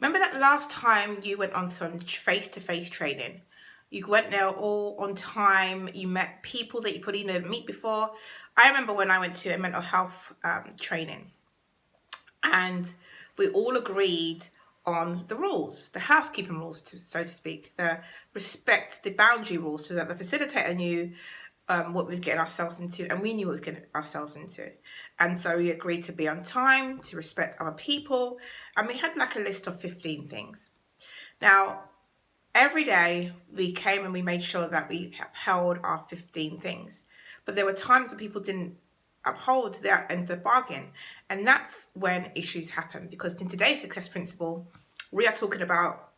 Remember that last time you went on some face-to-face training? You went there all on time. You met people that you probably didn't meet before. I remember when I went to a mental health training, and we all agreed on the rules, the housekeeping rules, so to speak, the respect, the boundary rules, so that the facilitator knew what we was getting ourselves into, and we knew what we was getting ourselves into. And so we agreed to be on time, to respect other people, and we had like a list of 15 things. Now, every day we came and we made sure that we upheld our 15 things. But there were times when people didn't uphold that end of the bargain. And that's when issues happen, because in today's success principle, we are talking about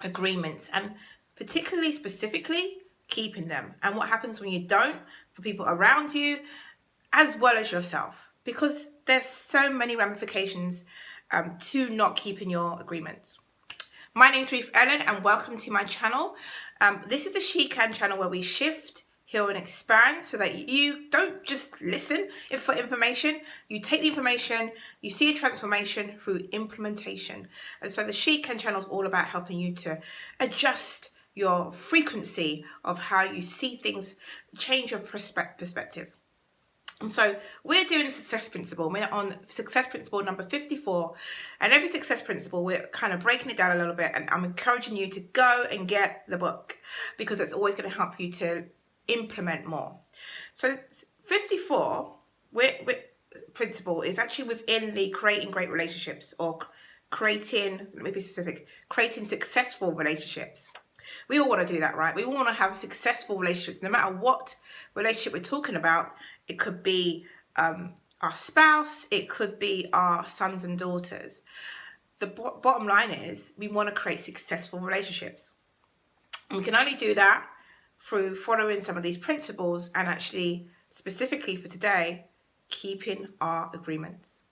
agreements, and particularly specifically keeping them, and what happens when you don't, for people around you as well as yourself, because there's so many ramifications to not keeping your agreements. My name is Ruth Ellen, and welcome to my channel. This is the She Can channel, where we shift, heal and expand, so that you don't just listen for information. You take the information, you see a transformation through implementation. And so the She Can channel is all about helping you to adjust your frequency of how you see things, change your perspective. And so we're doing the success principle. We're on success principle number 54. And every success principle, we're kind of breaking it down a little bit. And I'm encouraging you to go and get the book, because it's always going to help you to implement more. So 54 principle is actually within the creating great relationships, or creating, let me be specific, creating successful relationships. We all want to do that, right? We all want to have successful relationships, no matter what relationship we're talking about. It could be our spouse, it could be our sons and daughters. The bottom line is we want to create successful relationships. And we can only do that through following some of these principles, and actually, specifically for today, keeping our agreements.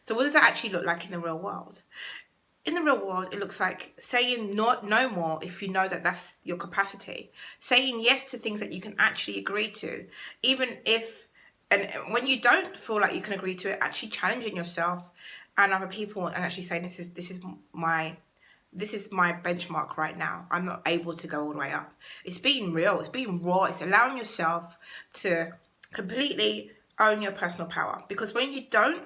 So what does that actually look like in the real world? In the real world, it looks like saying no more if you know that that's your capacity. Saying yes to things that you can actually agree to, even if, and when you don't feel like you can agree to it, actually challenging yourself and other people, and actually saying this is my benchmark right now. I'm not able to go all the way up. It's being real. It's being raw. It's allowing yourself to completely own your personal power. Because when you don't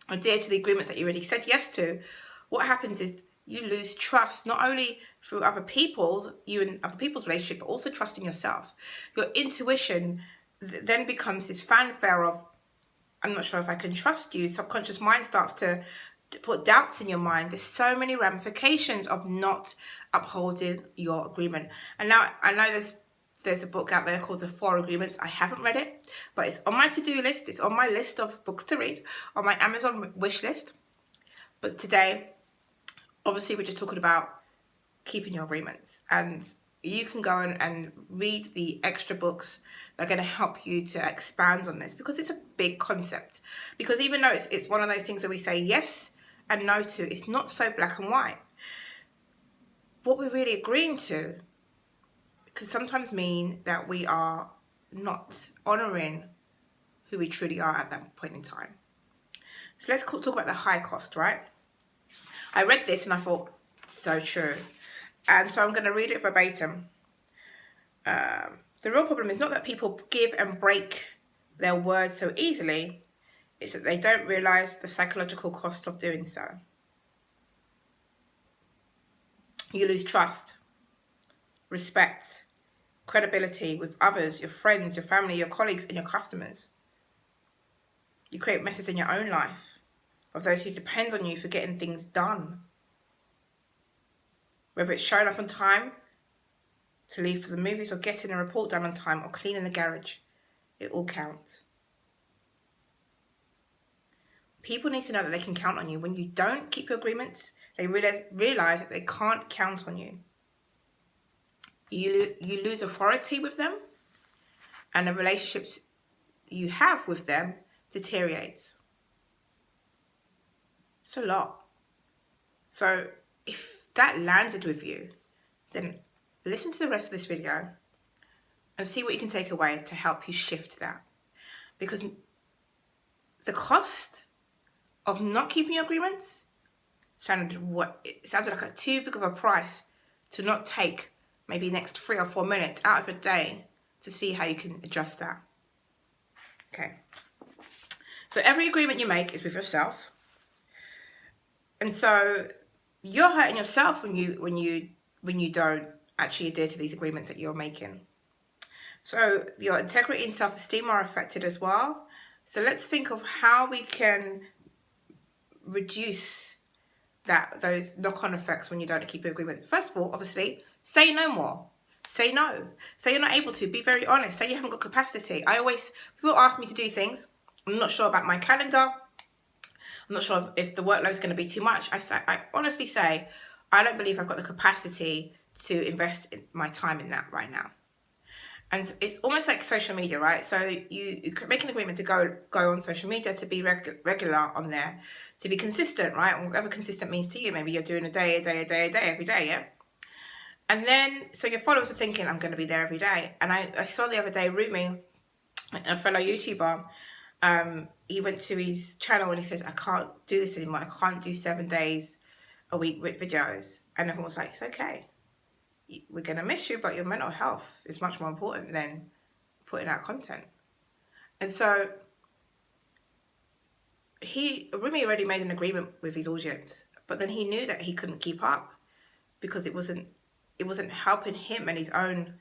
adhere to the agreements that you already said yes to, what happens is you lose trust, not only through other people, you and other people's relationship, but also trust in yourself. Your intuition then becomes this fanfare of, I'm not sure if I can trust you. Subconscious mind starts to put doubts in your mind. There's so many ramifications of not upholding your agreement. And now I know there's a book out there called The 4 Agreements. I haven't read it, but it's on my to-do list. It's on my list of books to read, on my Amazon wish list. But today, obviously, we're just talking about keeping your agreements. And you can go and read the extra books that are going to help you to expand on this, because it's a big concept. Because even though it's one of those things that we say yes and no to, it's not so black and white. What we're really agreeing to can sometimes mean that we are not honouring who we truly are at that point in time. So let's talk about the high cost, right? I read this and I thought, so true. And so I'm going to read it verbatim. The real problem is not that people give and break their words so easily. It's that they don't realise the psychological cost of doing so. You lose trust, respect, credibility with others, your friends, your family, your colleagues, and your customers. You create messes in your own life of those who depend on you for getting things done. Whether it's showing up on time to leave for the movies, or getting a report done on time, or cleaning the garage, it all counts. People need to know that they can count on you. When you don't keep your agreements, they realize that they can't count on you. You lose authority with them, and the relationships you have with them deteriorates. It's a lot. So if that landed with you, then listen to the rest of this video and see what you can take away to help you shift that. Because the cost of not keeping your agreements it sounded like too big of a price to not take maybe next 3 or 4 minutes out of a day to see how you can adjust that. Okay. So every agreement you make is with yourself. And so you're hurting yourself when you don't actually adhere to these agreements that you're making. So your integrity and self-esteem are affected as well. So let's think of how we can reduce those knock-on effects when you don't keep an agreement. First of all, obviously, say no more. Say no. Say you're not able to. Be very honest. Say you haven't got capacity. People ask me to do things. I'm not sure about my calendar. I'm not sure if the workload is going to be too much. I honestly say, I don't believe I've got the capacity to invest my time in that right now. And it's almost like social media, right? So you make an agreement to go on social media, to be regular on there, to be consistent, right? And whatever consistent means to you. Maybe you're doing a day, every day, yeah? And then, so your followers are thinking, I'm going to be there every day. And I saw the other day, Rumi, a fellow YouTuber, he went to his channel and he says, I can't do this anymore. I can't do 7 days a week with videos. And everyone was like, it's okay. We're going to miss you, but your mental health is much more important than putting out content. And so Rumi already made an agreement with his audience, but then he knew that he couldn't keep up because it wasn't helping him and his own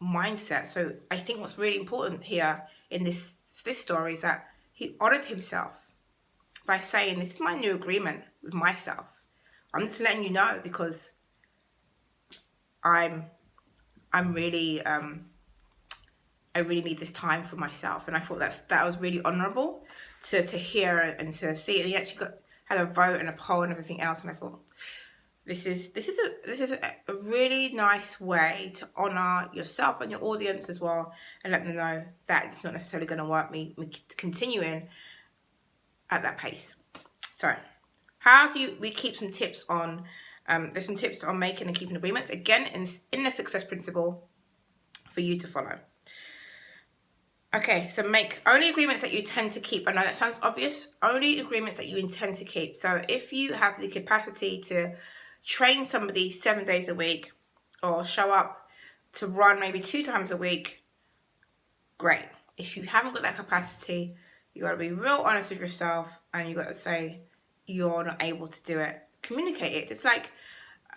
mindset. So I think what's really important here in this story is that he honored himself by saying, this is my new agreement with myself. I'm just letting you know because I'm really I really need this time for myself. And I thought that was really honorable to hear and to see. And he actually had a vote and a poll and everything else. And I thought, this is a really nice way to honor yourself and your audience as well, and let them know that it's not necessarily going to work me continuing at that pace. So how do we keep some tips on, there's some tips on making and keeping agreements, again, in the success principle for you to follow. Okay, so make only agreements that you tend to keep. I know that sounds obvious. Only agreements that you intend to keep. So if you have the capacity to train somebody 7 days a week or show up to run maybe 2 times a week, great. If you haven't got that capacity, you got to be real honest with yourself and you got to say you're not able to do it. Communicate it. It's like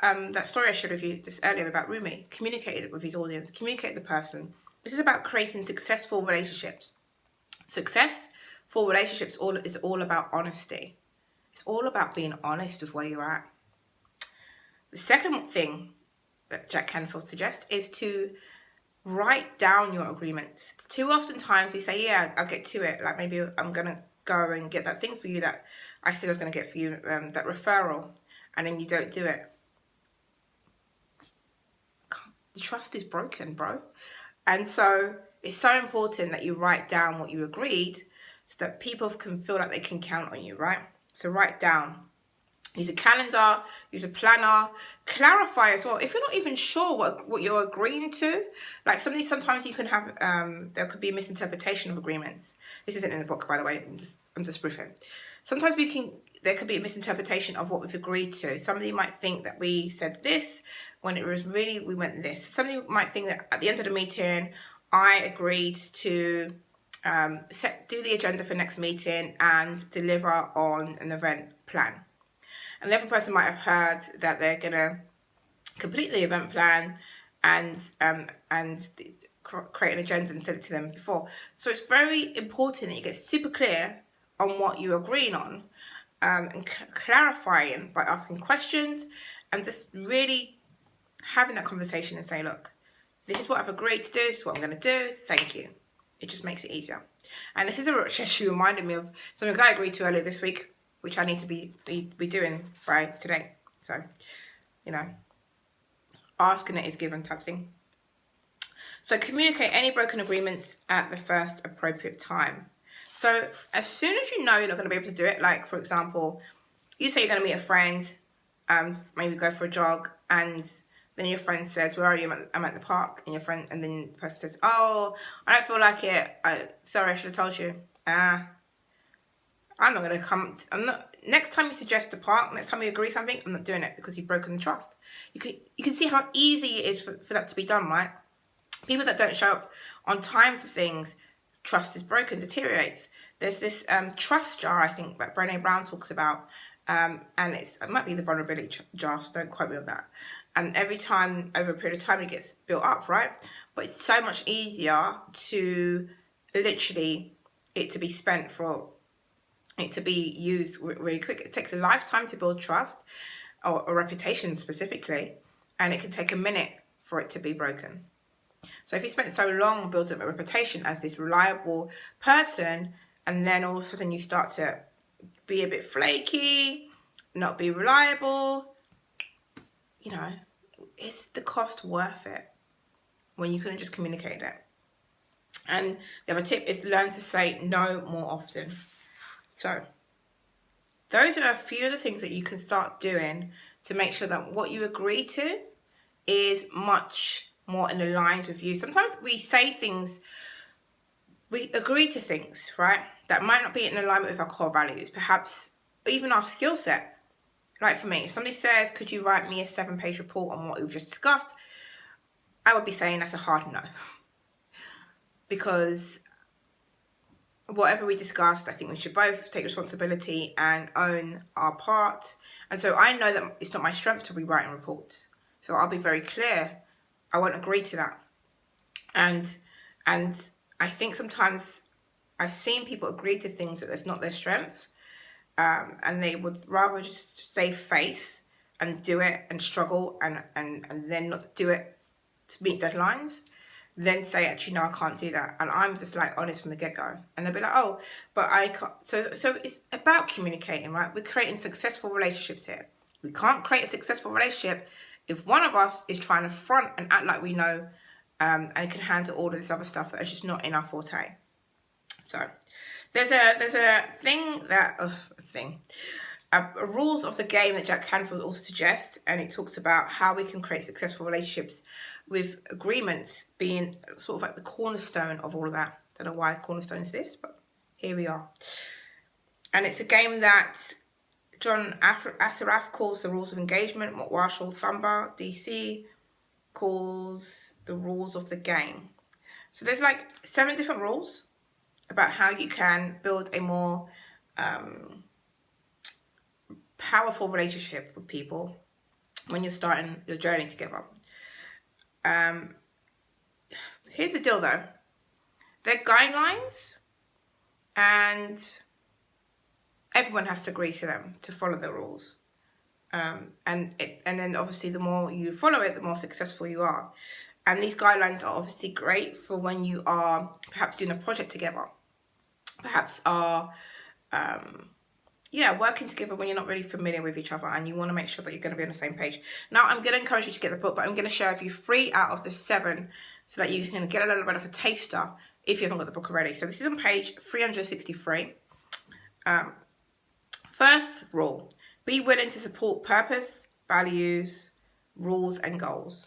that story I shared with you just earlier about Rumi. Communicate it with his audience. Communicate the person. This is about creating successful relationships. Successful relationships is all about honesty. It's all about being honest with where you're at. The second thing that Jack Canfield suggests is to write down your agreements. Too often times we say, yeah, I'll get to it. Like maybe I'm going to go and get that thing for you that I said I was going to get for you, that referral, and then you don't do it. The trust is broken, bro. And so it's so important that you write down what you agreed so that people can feel like they can count on you, right? So write down. Use a calendar, use a planner, clarify as well. If you're not even sure what you're agreeing to, like sometimes you can have, there could be a misinterpretation of agreements. This isn't in the book, by the way, I'm just briefing. Sometimes there could be a misinterpretation of what we've agreed to. Somebody might think that we said this when it was really, we meant this. Somebody might think that at the end of the meeting, I agreed to do the agenda for next meeting and deliver on an event plan. And the other person might have heard that they're going to complete the event plan and create an agenda and send it to them before. So it's very important that you get super clear on what you're agreeing on, and clarifying by asking questions and just really having that conversation and say, look, this is what I've agreed to do, this is what I'm going to do, thank you. It just makes it easier. And this is actually reminded me of something I agreed to earlier this week, which I need to be doing by today. So, asking it is given type thing. So communicate any broken agreements at the first appropriate time. So as soon as you know you're not going to be able to do it, like for example, you say you're going to meet a friend, maybe go for a jog, and then your friend says, where are you? I'm at the park. And then the person says, oh, I don't feel like it. Sorry, I should have told you. I'm not going to come. I'm not. Next time you suggest a park, next time you agree something, I'm not doing it because you've broken the trust. You can see how easy it is for that to be done, right? People that don't show up on time for things, trust is broken, deteriorates. There's this trust jar, I think, that Brené Brown talks about, and it might be the vulnerability jar, so don't quote me on that. And every time, over a period of time, it gets built up, right? But it's so much easier to literally it to be spent for it to be used really quick. It takes a lifetime to build trust or reputation specifically, and it can take a minute for it to be broken. So if you spent so long building up a reputation as this reliable person, and then all of a sudden you start to be a bit flaky, not be reliable, is the cost worth it when you couldn't just communicate it? And the other tip is learn to say no more often. So those are a few of the things that you can start doing to make sure that what you agree to is much more in aligned with you. Sometimes we say things, we agree to things, right, that might not be in alignment with our core values, perhaps even our skill set. Like for me, if somebody says, could you write me a 7-page report on what we've just discussed? I would be saying that's a hard no. Because whatever we discussed, I think we should both take responsibility and own our part. And so I know that it's not my strength to be writing reports. So I'll be very clear. I won't agree to that. And I think sometimes I've seen people agree to things that that's not their strengths. And they would rather just save face and do it and struggle and then not do it to meet deadlines, then say, actually, no, I can't do that. And I'm just like honest from the get-go. And they'll be like, oh, but I can't. So it's about communicating, right? We're creating successful relationships here. We can't create a successful relationship if one of us is trying to front and act like we know and can handle all of this other stuff that is just not in our forte. So there's a thing that rules of the game that Jack Canfield also suggests, and it talks about how we can create successful relationships with agreements being sort of like the cornerstone of all of that. Don't know why cornerstone is this, but here we are. And it's a game that John Assaraf calls the rules of engagement, what Marshall Thumber, DC, calls the rules of the game. So there's like 7 different rules about how you can build a more powerful relationship with people when you're starting your journey together. Here's the deal though. They're guidelines and everyone has to agree to them to follow the rules. And then obviously the more you follow it, the more successful you are. And these guidelines are obviously great for when you are perhaps doing a project together. Perhaps are working together when you're not really familiar with each other and you want to make sure that you're going to be on the same page. Now, I'm going to encourage you to get the book, but I'm going to share with you 3 out of the 7 so that you can get a little bit of a taster if you haven't got the book already. So this is on page 363. First rule, be willing to support purpose, values, rules, and goals.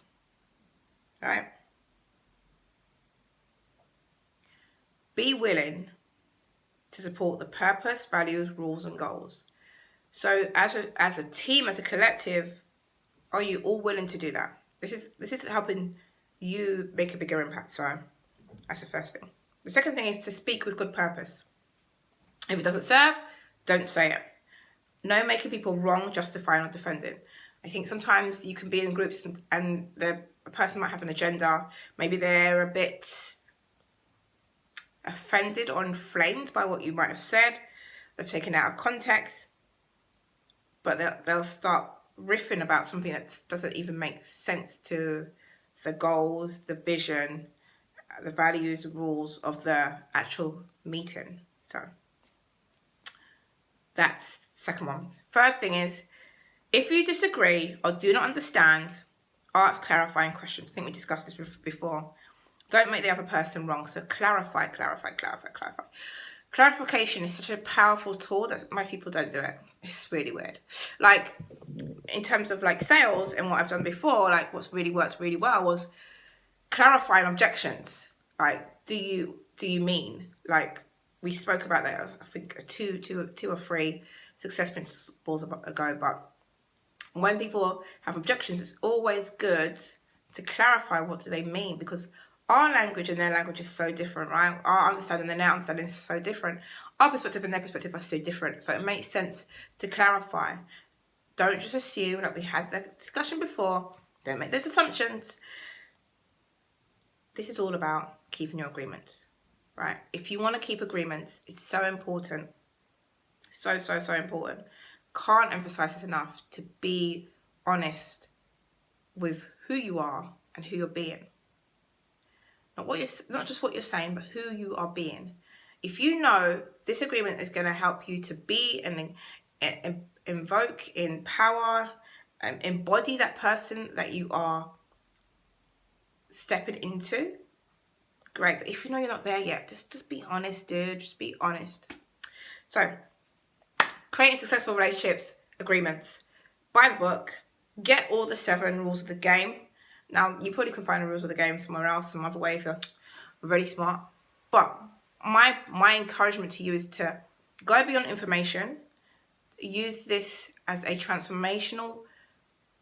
All right? Be willing to support the purpose, values, rules, and goals. So as a team, as a collective, are you all willing to do that? This is helping you make a bigger impact. So that's the first thing. The second thing is to speak with good purpose. If it doesn't serve, don't say it. No making people wrong, justifying, or defending. I think sometimes you can be in groups and a person might have an agenda. Maybe they're a bit offended or inflamed by what you might have said. They've taken it out of context. But they'll start riffing about something that doesn't even make sense to the goals, the vision, the values, rules of the actual meeting. So that's the second one. Third thing is, if you disagree or do not understand, ask clarifying questions. I think we discussed this before. Don't make the other person wrong. So clarify. Clarification is such a powerful tool that most people don't do it. It's really weird. Like in terms of like sales and what I've done before, like what's really worked really well was clarifying objections. Like, do you mean like We spoke about that, I think, two or three success principles ago. But when people have objections, it's always good to clarify what do they mean, because our language and their language is so different, right? Our understanding and their understanding is so different. Our perspective and their perspective are so different. So it makes sense to clarify. Don't just assume, like we had the discussion before. Don't make those assumptions. This is all about keeping your agreements, right? If you want to keep agreements, it's so important. So important. Can't emphasize this enough, to be honest with who you are and who you're being. Not just what you're saying, but who you are being. If you know this agreement is going to help you to be and invoke, empower, and embody that person that you are stepping into, great. But if you know you're not there yet, just be honest, dude. Just be honest. So, creating successful relationships, agreements. Buy the book. Get all the 7 rules of the game. Now, you probably can find the rules of the game somewhere else, some other way, if you're really smart. But my encouragement to you is to go beyond information. Use this as a transformational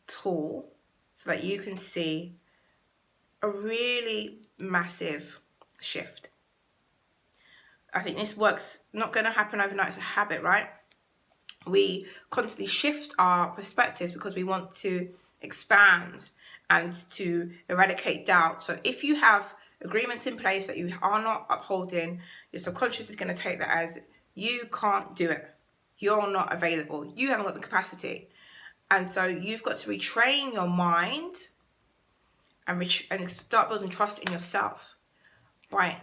tool so that you can see a really massive shift. I think this work's not going to happen overnight. It's a habit, right? We constantly shift our perspectives because we want to expand and to eradicate doubt. So if you have agreements in place that you are not upholding, your subconscious is going to take that as you can't do it. You're not available. You haven't got the capacity. And so you've got to retrain your mind and start building trust in yourself by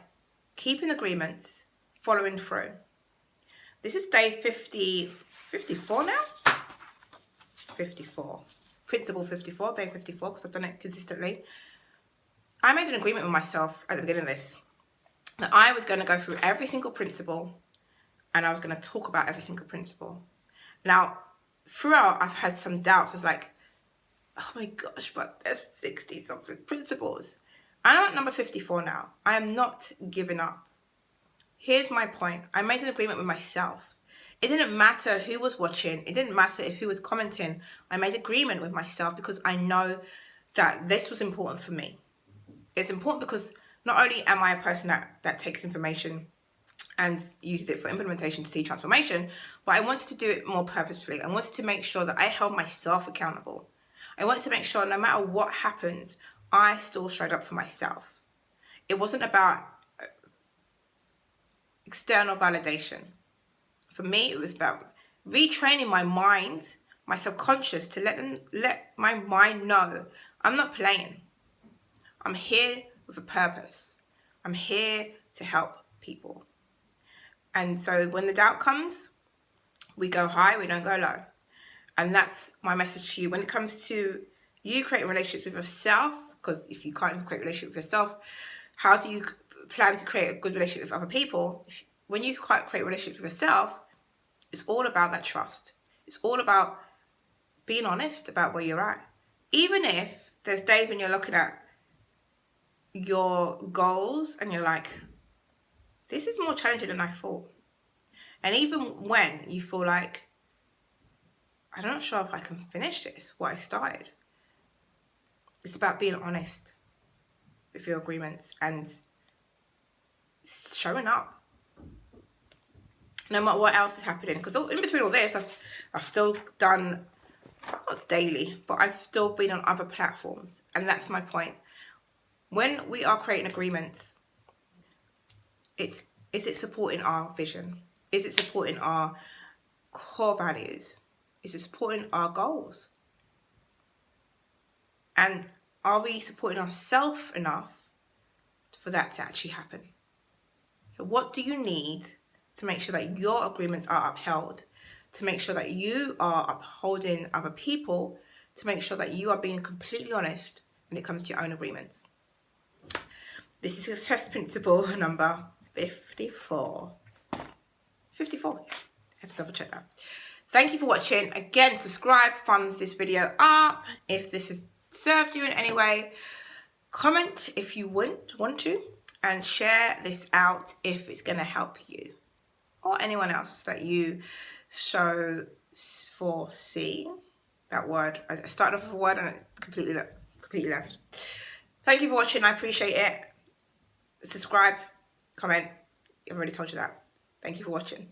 keeping agreements, following through. This is day 54 now? 54. Principle 54, day 54, because I've done it consistently. I made an agreement with myself at the beginning of this that I was going to go through every single principle and I was going to talk about every single principle. Now, throughout, I've had some doubts. It's like, oh my gosh, but there's 60-something principles. I'm at number 54 now. I am not giving up. Here's my point. I made an agreement with myself. It didn't matter who was watching. It didn't matter who was commenting. I made agreement with myself because I know that this was important for me. It's important because not only am I a person that takes information and uses it for implementation to see transformation, but I wanted to do it more purposefully. I wanted to make sure that I held myself accountable. I wanted to make sure no matter what happens, I still showed up for myself. It wasn't about external validation. For me, it was about retraining my mind, my subconscious, to let my mind know I'm not playing. I'm here with a purpose. I'm here to help people. And so when the doubt comes, we go high, we don't go low. And that's my message to you. When it comes to you creating relationships with yourself, because if you can't create a relationship with yourself, how do you plan to create a good relationship with other people? When you can't create a relationship with yourself, it's all about that trust. It's all about being honest about where you're at. Even if there's days when you're looking at your goals and you're like, this is more challenging than I thought. And even when you feel like, I'm not sure if I can finish this, what I started. It's about being honest with your agreements and showing up. No matter what else is happening. Because in between all this, I've still done, not daily, but I've still been on other platforms. And that's my point. When we are creating agreements, is it supporting our vision? Is it supporting our core values? Is it supporting our goals? And are we supporting ourselves enough for that to actually happen? So what do you need to make sure that your agreements are upheld, to make sure that you are upholding other people, to make sure that you are being completely honest when it comes to your own agreements? This is success principle number 54. 54, yeah. Let's double check that. Thank you for watching. Again, subscribe, thumbs this video up if this has served you in any way. Comment if you want to, and share this out if it's going to help you. or anyone else that you so foresee. That word, I started off with a word and it completely left. Thank you for watching. I appreciate it. Subscribe, comment. I've already told you that. Thank you for watching.